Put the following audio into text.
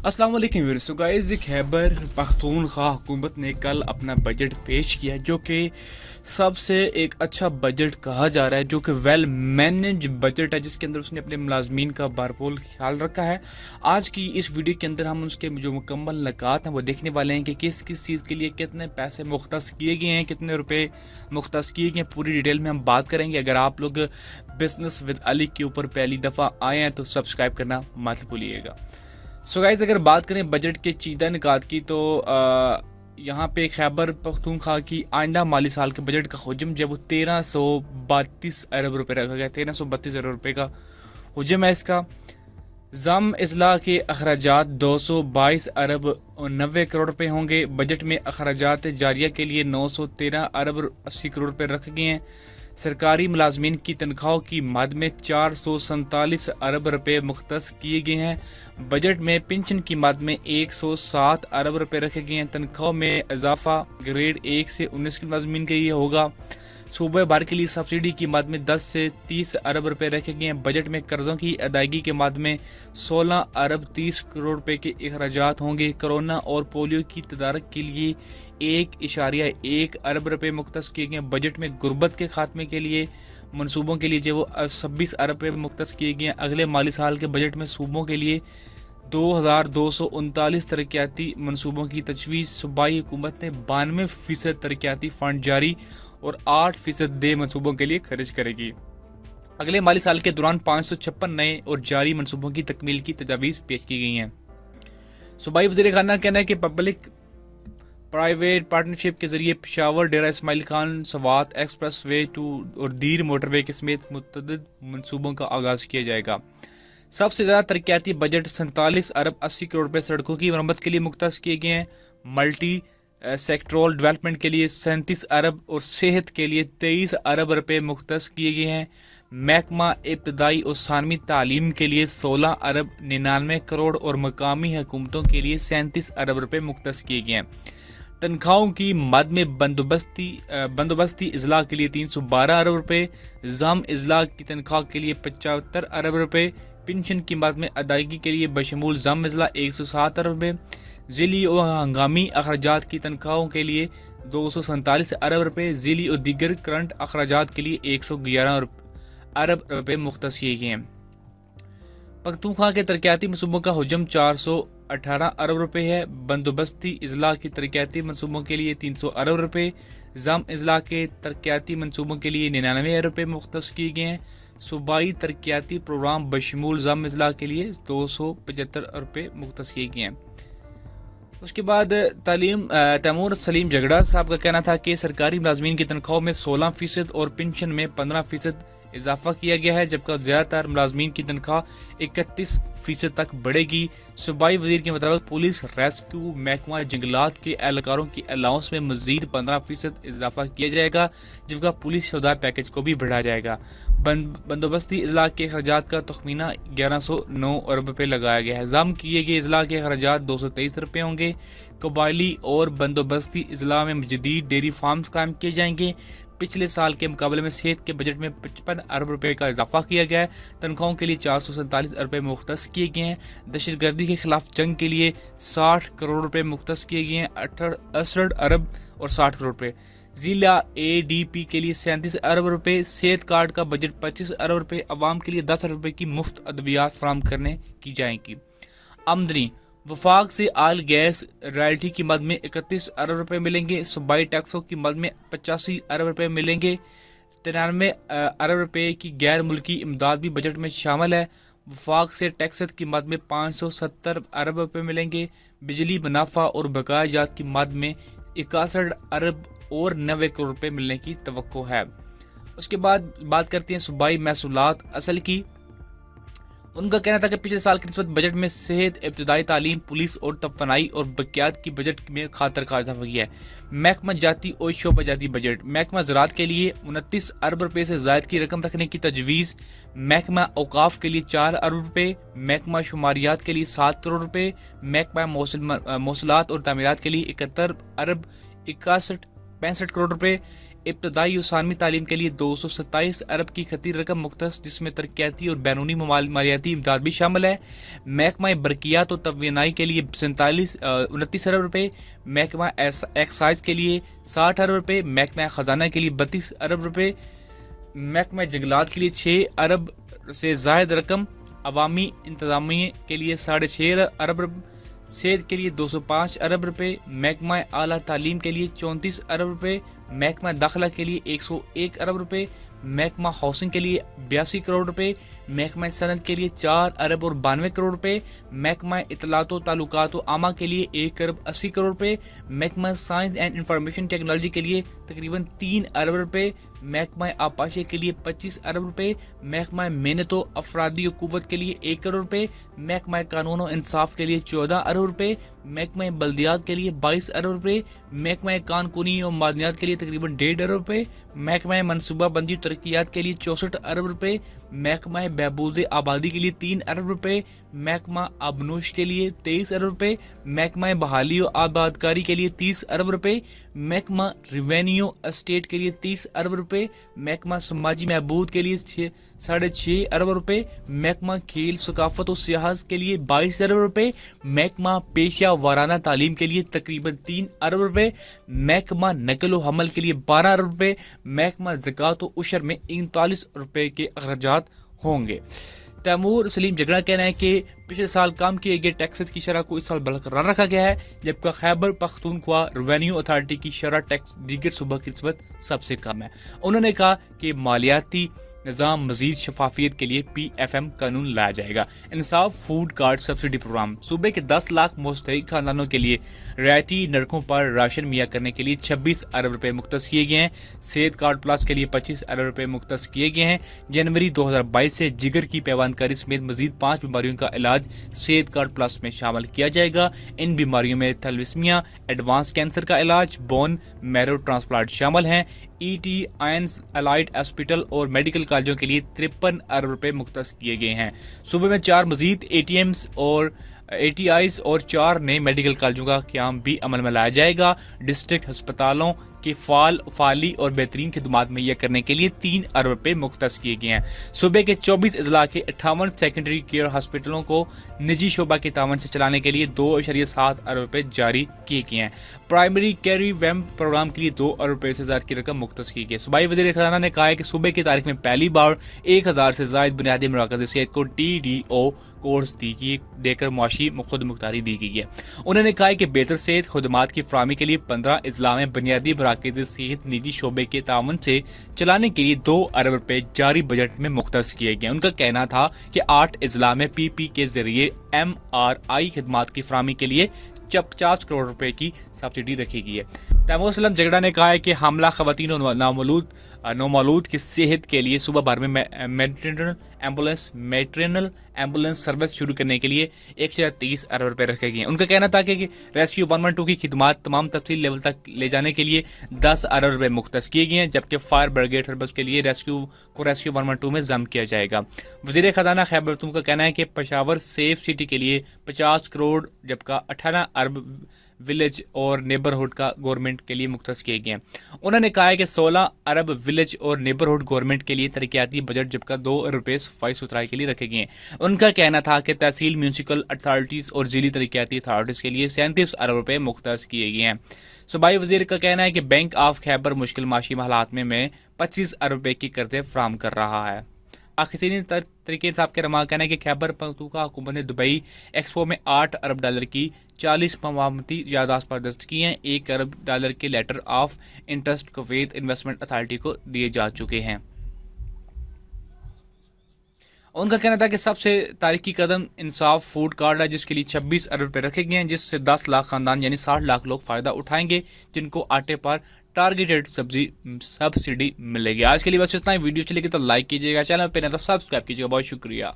अस्सलाम वालेकुम viewers. So guys, Khyber Pakhtunkhwa हुकूमत ने कल अपना बजट पेश किया जो कि सबसे एक अच्छा बजट कहा जा रहा है, जो कि वेल मैनेज बजट है, जिसके अंदर उसने अपने मुलाजमीन का भरपूर ख्याल रखा है। आज की इस वीडियो के अंदर हम उसके जो मुकम्मल नकात हैं वो देखने वाले हैं कि किस किस चीज़ के लिए कितने पैसे मुख्तस किए गए हैं, कितने रुपए मुख्तस किए गए हैं, पूरी डिटेल में हम बात करेंगे। अगर आप लोग बिजनेस विद अली के ऊपर पहली दफ़ा आए हैं तो सब्सक्राइब करना मत भूलिएगा। सो गाइस, अगर बात करें बजट के चीदा निकात की तो यहाँ पे खैबर पख्तूनख्वा की आइंदा माली साल के बजट का हुजम जो वो 1332 अरब रुपये रखा गया। 1332 अरब रुपये का हुजम है इसका। ज़म इजला के अखराजात 222 अरब 90 करोड़ रुपए होंगे। बजट में अखराजात जारिया के लिए 913 अरब 80 करोड़ रुपये रखे गए हैं। सरकारी मुलाजमीन की तनख्वाहों की मद में 447 अरब रुपये मुख्तस किए गए हैं। बजट में पेंशन की मद में 107 अरब रुपये रखे गए हैं। तनख्वाह में इजाफा ग्रेड 1 से 19 के मुलाजमीन के लिए होगा। सूबे भर के लिए सब्सिडी की मद में 10 से 30 अरब रुपये रखे गए हैं। बजट में कर्ज़ों की अदायगी के मद में 16 अरब 30 करोड़ रुपये के अखराजात होंगे। कोरोना और पोलियो की तदारक के लिए 1.1 अरब रुपये मुख्तस किए गए हैं। बजट में गुर्बत के खात्मे के लिए मनसूबों के लिए जो वो 26 अरब रुपये मुख्तस किए गए हैं। अगले माली साल के बजट में सूबों के लिए 2239 तरक्याती मनसूबों की तजवीज़। सूबाई हुकूमत ने 92% तरक्याती फ़ंड जारी और 8% दे मनसूबों के लिए खर्च करेगी। अगले माली साल के दौरान 556 नए और जारी मनसूबों की तकमील की तजावीज़ पेश की गई हैं। सूबाई वज़ीर खाना कहना है कि पब्लिक प्राइवेट पार्टनरशिप के जरिए Peshawar Dera Ismail Khan Swat expressway two और दीर मोटरवे के समेत मुतअद्दिद मनसूबों का आगाज़ किया जाएगा। सबसे ज़्यादा तरक्याती बजट 47 अरब 80 करोड़ रुपये सड़कों की मरम्मत के लिए मुख्तस किए गए हैं। मल्टी सेक्टरल डेवलपमेंट के लिए 37 अरब और सेहत के लिए 23 अरब रुपये मुख्तस किए गए हैं। महकमा इब्तदाई और सानवी तालीम के लिए 16 अरब 99 करोड़ और मकामी हुकूमतों के लिए 37 अरब रुपये मुख्तस किए गए हैं। तनख्वाहों की मद में बंदोबस्ती इजला के लिए 312 अरब रुपये, ज़म इजला की तनख्वाह के लिए 75 अरब रुपये, पेंशन की मद में अदायगी के लिए बशमूल ज़म इजला 107 अरब रुपये, ज़िली और हंगामी अखराजात की तनख्वाहों के लिए 247 अरब रुपये, ज़िली और दीगर करंट अखराजात के लिए 111 अरब रुपये मुख्तस किए गए हैं। पख्तूनख्वा के तरक्याती मनसूबों का हुजम 418 अरब रुपये है। बंदोबस्ती इजला की तरक्याती मनसूबों के लिए 300 अरब रुपये, ज़म इजला के तरक्याती मनसूबों के लिए 99 अरब रुपये मुख्तस किए गए हैं। सूबाई तरक्याती प्रोग्राम बशमूल ज़म इजला के लिए 275 अरब रुपये मुख्तस किए गए हैं। उसके बाद तैमूर सलीम झगड़ा साहब का कहना था कि सरकारी मुलाजमीन की तनख्वाह में 16% और पेंशन में 15% इजाफा किया गया है, जबकि ज़्यादातर मुलाजमीन की तनख्वाह 31% तक बढ़ेगी। सूबाई वजीर के मुताबिक पुलिस, रेस्क्यू, महकमा जंगलात के एहलकारों की अलाउंस में मजीद 15% इजाफा किया जाएगा, जबकि पुलिस सौदा पैकेज को भी बढ़ाया जाएगा। बंदोबस्ती इजला के अखराजात का तखमीना 1109 अरब रुपये लगाया गया है। ज़म किए गए इजला के अखराजात 223 रुपये होंगे। कबायली और बंदोबस्ती इजला में जदीद डेयरी फार्म्स कायम किए जाएंगे। पिछले साल के मुकाबले में सेहत के बजट में 55 अरब रुपये का इजाफा किया गया है। तनख्वाहों के लिए 447 अरब रुपये मुख्तस किए गए हैं। दहशतगर्दी के खिलाफ जंग के लिए 60 करोड़ रुपये मुख्तस किए गए हैं। 68 अरब और 60 करोड़ रुपये। जिला ADP के लिए 37 अरब रुपये। सेहत कार्ड का बजट 25 अरब रुपये। अवाम के लिए 10 अरब रुपये की मुफ्त अद्वियात फराहम करने की जाएंगी। आमदनी वफाक से आल गैस रॉयल्टी की मद में 31 अरब रुपये मिलेंगे। सूबाई टैक्सों की मद में 85 अरब रुपये मिलेंगे। 93 अरब रुपये की गैर मुल्की इमदाद भी बजट में शामिल है। वफाक से टैक्स की मद में 570 अरब रुपये मिलेंगे। बिजली मुनाफा और बकाया जात की मद में 61 अरब और 90 करोड़ रुपये मिलने की तवक्को है। उसके बाद बात करते हैं सूबाई महसूलात असल की। उनका कहना था कि पिछले साल की निस्बत बजट में सेहत, इब्तदाई तालीम, पुलिस और तफनाई और बकियात की बजट में खातर का इजाफा किया है। महकमा जाती और शोबा जाती बजट। महकमा ज़राअत के लिए 29 अरब रुपये से ज़ायद की रकम रखने की तजवीज़। महकमा औकाफ के लिए 4 अरब रुपये। महकमा शुमारियात के लिए 7 करोड़ रुपये। महकमा मौसलात और तामीरात के लिए 71 अरब 65 करोड़ रुपये। इब्तदाई और सानवी तालीम के लिए 227 अरब की खती रकम मुख्तस, जिसमें तरक्याती और बैरूनी मालियाती इमदाद भी शामिल है। महकमा बरकियात और तवीनाई के लिए 29 अरब रुपये, महकमा एक्साइज के लिए 60 अरब रुपये, महकमा ख़जाना के लिए 32 अरब रुपये, महकमा जंगलात के लिए 6 अरब से ज़ायद रकम, अवामी इंतज़ामिया के लिए 6.5 अरब रुपये, सेहत के लिए 205 अरब रुपये, महकमा आला तालीम के लिए 34 अरब रुपये, महकमा दाखिला के लिए 101 अरब रुपये, महकमा हाउसिंग के लिए 82 करोड़ रुपये, महकमा सनद के लिए 4 अरब और 92 करोड़ रुपये, महकमा इतलात ताल्लुकात आमा के लिए 1 अरब 80 करोड़ रुपये, महकमा साइंस एंड इंफॉर्मेशन टेक्नोलॉजी के लिए तकरीबन 3 अरब रुपये, महकमा आपाशे के लिए 25 अरब रुपये, महकमा मेहनत अफरादी कुव्वत के लिए 1 करोड़ रुपये, महकमा कानून और इंसाफ के लिए 14 अरब रुपये, महकमा बल्दियात के लिए 22 अरब रुपये, महकमा कानूनी और मादनियात के लिए तकरीबन 1.5 अरब रुपये, महकमा मनसूबाबंदी तरक्यात के लिए 64 अरब रुपये, महकमा बहबूद आबादी के लिए 3 अरब रुपये, महकमा आबनूश के लिए 23 अरब रुपये, महकमा बहाली और आबादकारी के लिए 30 अरब रुपये, महकमा रिवेन्यू एस्टेट के लिए 30 अरब रुपये, महकमा समाजी महबूद के लिए 6.5 अरब रुपये, महकमा खेल सकाफत और सियाहत के लिए 22 अरब रुपये, महकमा पेशा वाराना तालीम के लिए तकरीबन 3 अरब रुपये, महकमा नकल व हमल के लिए 12 अरब रुपये, महकमा ज़कात व उशर में 39 रुपये के अखराजात होंगे। तैमूर सलीम झगड़ा कहना है कि पिछले साल काम किए गए टैक्सेस की शरह को इस साल बरकरार रखा गया है, जबकि खैबर पख्तूनख्वा रेवेन्यू अथॉरिटी की शरह टैक्स दीगर सूबा की निस्बत सबसे कम है। उन्होंने कहा कि मालियाती निज़ाम मजीद शफाफियत के लिए PFM कानून लाया जाएगा। इंसाफ फूड कार्ड सब्सिडी प्रोग्राम, सूबे के 10 लाख मुस्तहिक खानदानों के लिए रियायती नरकों पर राशन मुहैया करने के लिए 26 अरब रुपये मुख्तस किए गए हैं। सेहत कार्ड प्लस के लिए 25 अरब रुपये मुख्तस किए गए हैं। जनवरी 2022 से जिगर की पैवानकारी समेत मजीद 5 बीमारियों का इलाज सेहत कार्ड प्लस में शामिल किया जाएगा। इन बीमारियों में थैलेसीमिया, एडवांस कैंसर का इलाज, बोन मैरो ट्रांसप्लांट शामिल हैं। ET आयंस एलाइड हॉस्पिटल और मेडिकल कॉलेजों के लिए 53 अरब रुपये मुख्तस किए गए हैं। सूबे में 4 मजीद ATMs और ATIs और 4 नए मेडिकल कॉलेजों का क्याम भी अमल में लाया जाएगा। डिस्ट्रिक्ट अस्पतालों के फाली और बेहतरीन खिदमात मुहैया करने के लिए 3 अरब रुपये मुख्तस किए गए हैं। सूबे के 24 अजला के 58 सेकेंडरी केयर हॉस्पिटलों को निजी शोबा के तावन से चलाने के लिए 2.7 अरब रुपये जारी किए गए हैं। प्राइमरी कैरी वैम्प प्रोग्राम के लिए 2 अरब रुपये से ज़्यादा की रकम मुख्तस की गई है। सूबाई वज़ीर ख़ज़ाना ने कहा है कि सूबे की तारीख में पहली बार 1000 से ज़ायद बुनियादी मराकज़ सेहत को TDO कोर्स देकर मुआशी खुद मुख्तारी दी गई है। उन्होंने कहा है कि बेहतर सेहत खुदमात की फराहमी के लिए 15 अजला में बुनियादी मराकज़ सेहत निजी शोबे के तावन से चलाने के लिए 2 अरब रुपये जारी बजट में मुख्तस किए गए। उनका कहना था कि 8 अजला में PP के जरिए MRI खिदमात की फराहमी के लिए 50 करोड़ रुपए की सब्सिडी रखी गई है। तैमूर सलीम झगड़ा ने कहा है कि हमला खवातीन और नौमौलूद की सेहत के लिए सूबा भर में मैट्रिनल एम्बुलेंस सर्विस शुरू करने के लिए 130 अरब रुपये रखे गए हैं। उनका कहना था कि रेस्क्यू 112 की खिदमात तमाम तहसील लेवल तक ले जाने के लिए 10 अरब रुपये मुख्तस किए गए हैं, जबकि फायर ब्रिगेड सर्विस के लिए रेस्क्यू 112 में जम किया जाएगा। वज़ीर ख़ज़ाना खैबर पख्तूनख्वा का कहना है कि पेशावर सेफ सिटी के लिए 50 करोड़ जबकि 18 अरब विलेज और नेबरहुड का गवर्नमेंट के लिए मुख्तस किए गए हैं। उन्होंने कहा है कि 16 अरब विलेज और नेबरहुड गवर्नमेंट के लिए तरक्याती बजट जबकि 2 अरब रुपये सफाई सुथराई के लिए रखे गए हैं। उनका कहना था कि तहसील म्यूनसिपल अथॉरिटीज़ और जिली तरक्याती अथॉरिटीज़ के लिए 37 अरब रुपये मुख्तस किए गए हैं। सूबाई वज़ीर का कहना है कि बैंक ऑफ खैबर मुश्किल माशी हालात में 25 अरब रुपये की कर्जे फराहम कर रहा है। आखिरी तरीके इंसाफ के रमा कहना है कि खैबर पख्तूनख्वा हुकूमत ने दुबई एक्सपो में 8 अरब डॉलर की 40 मवामती यादाश्त बर्दाश्त की हैं। 1 अरब डॉलर के letter of interest Kuwait investment authority को दिए जा चुके हैं। उनका कहना था कि सबसे तारीखी कदम इंसाफ फूड कार्ड है, जिसके लिए 26 अरब रुपये रखे गए हैं, जिससे 10 लाख खानदान यानी 60 लाख लोग फ़ायदा उठाएंगे, जिनको आटे पर टारगेटेड सब्सिडी मिलेगी। आज के लिए बस इतना ही। वीडियो चलेगी तो लाइक कीजिएगा, चैनल पर नहीं तो सब्सक्राइब कीजिएगा। बहुत शुक्रिया।